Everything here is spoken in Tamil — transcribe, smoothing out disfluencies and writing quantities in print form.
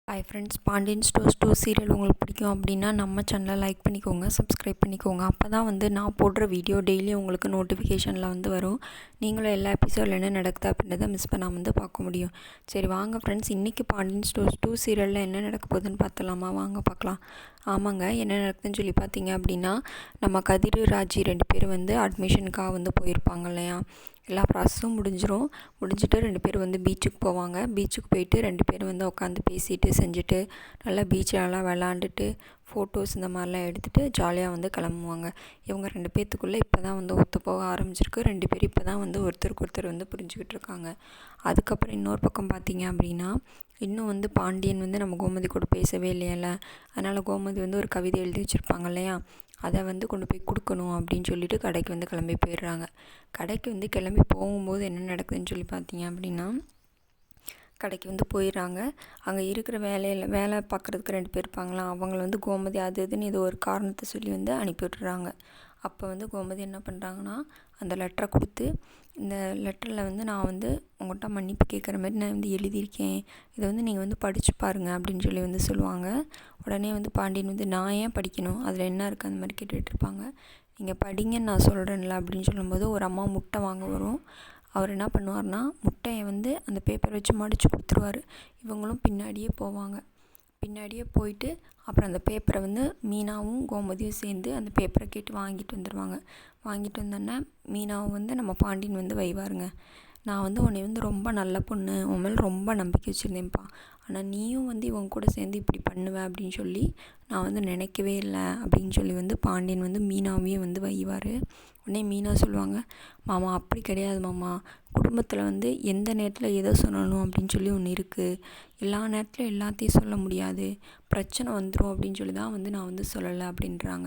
Hi friends, Pandian stores 2 serial உங்களுக்கு பிடிக்கும் அப்படின்னா நம்ம சேனலை லைக் பண்ணிக்கோங்க, சப்ஸ்கிரைப் பண்ணிக்கோங்க. அப்போ தான் நான் போடுற வீடியோ டெய்லி உங்களுக்கு நோட்டிஃபிகேஷனில் வரும். நீங்களும் எல்லா எபிசோடில் என்ன நடக்குது அப்படின்றத மிஸ் பண்ணாமல் பார்க்க முடியும். சரி வாங்க ஃப்ரெண்ட்ஸ், இன்றைக்கி பாண்டியன் ஸ்டோர்ஸ் 2 சீரியலில் என்ன நடக்க போகுதுன்னு பார்த்தலாமா? வாங்க பார்க்கலாம். ஆமாங்க, என்ன நடக்குதுன்னு சொல்லி பார்த்தீங்க அப்படின்னா, நம்ம கதிர் ராஜி 2 பேரும் அட்மிஷனுக்காக போயிருப்பாங்க இல்லையா. எல்லா ப்ராசஸும் முடிஞ்சிட்டு 2 பேர் பீச்சுக்கு போவாங்க. பீச்சுக்கு போயிட்டு 2 பேரும் உட்காந்து பேசிட்டு செஞ்சுட்டு நல்லா பீச்சிலலாம் விளாண்டுட்டு ஃபோட்டோஸ் இந்த மாதிரிலாம் எடுத்துகிட்டு ஜாலியாக கிளம்புவாங்க. இவங்க 2 பேர்த்துக்குள்ளே இப்போ தான் ஒத்து போக ஆரம்பிச்சிருக்கு. 2 பேரும் இப்போ தான் ஒருத்தருக்கு ஒருத்தர் புரிஞ்சுக்கிட்டு இருக்காங்க. அதுக்கப்புறம் இன்னொரு பக்கம் பார்த்தீங்க அப்படின்னா, இன்னும் பாண்டியன் நம்ம கோமதி கூட பேசவே இல்லையில. அதனால் கோமதி ஒரு கவிதை எழுதி வச்சுருப்பாங்க இல்லையா, அதை கொண்டு போய் கொடுக்கணும் அப்படின்னு சொல்லிட்டு கடைக்கு கிளம்பி போயிடுறாங்க. கடைக்கு கிளம்பி போகும்போது என்ன நடக்குதுன்னு சொல்லி பார்த்தீங்க அப்படின்னா, கடைக்கு போயிடுறாங்க. அங்கே இருக்கிற வேலை பார்க்குறதுக்கு 2 பேர் இருப்பாங்களாம். அவங்கள கோமதி அது இதுன்னு ஏதோ ஒரு காரணத்தை சொல்லி அனுப்பி விட்டுறாங்க. அப்போ கோமதி என்ன பண்ணுறாங்கன்னா, அந்த லெட்டரை கொடுத்து, இந்த லெட்டரில் நான் உங்கள்கிட்ட மன்னிப்பு கேட்குற மாதிரி நான் எழுதியிருக்கேன், இதை நீங்கள் படித்து பாருங்கள் அப்படின்னு சொல்லி சொல்லுவாங்க. உடனே பாண்டியன் நான் ஏன் படிக்கணும், அதில் என்ன இருக்குது அந்த மாதிரி கேட்டுட்ருப்பாங்க. நீங்கள் படிங்கன்னு நான் சொல்கிறேன்ல அப்படின்னு சொல்லும்போது ஒரு அம்மா முட்டை வாங்க வரும். அவர் என்ன பண்ணுவார்னா, முட்டையை அந்த பேப்பரை வச்சு மடித்து கொடுத்துருவார். இவங்களும் பின்னாடியே போவாங்க. பின்னாடியே போயிட்டு அப்புறம் அந்த பேப்பரை மீனாவும் கோமதியும் சேர்ந்து அந்த பேப்பரை கேட்டு வாங்கிட்டு வந்துடுவாங்க. வாங்கிட்டு வந்தோன்னே மீனாவும் நம்ம பாண்டியன் வைவாருங்க. நான் உன்னை ரொம்ப நல்ல பொண்ணு, உன் மேலே ரொம்ப நம்பிக்கை வச்சுருந்தேன்ப்பா, ஆனால் நீயும் இவங்க கூட சேர்ந்து இப்படி பண்ணுவேன் அப்படின்னு சொல்லி நான் நினைக்கவே இல்லை அப்படின்னு சொல்லி பாண்டியன் மீனாவையும் வைவார். உடனே மீனா சொல்லுவாங்க, மாமா அப்படி கிடையாது மாமா, குடும்பத்தில் எந்த நேரத்தில் எதை சொல்லணும் அப்படின்னு சொல்லி ஒன்று இருக்குது, எல்லா நேரத்துலையும் எல்லாத்தையும் சொல்ல முடியாது, பிரச்சனை வந்துடும் அப்படின்னு சொல்லி தான் நான் சொல்லலை அப்படின்றாங்க.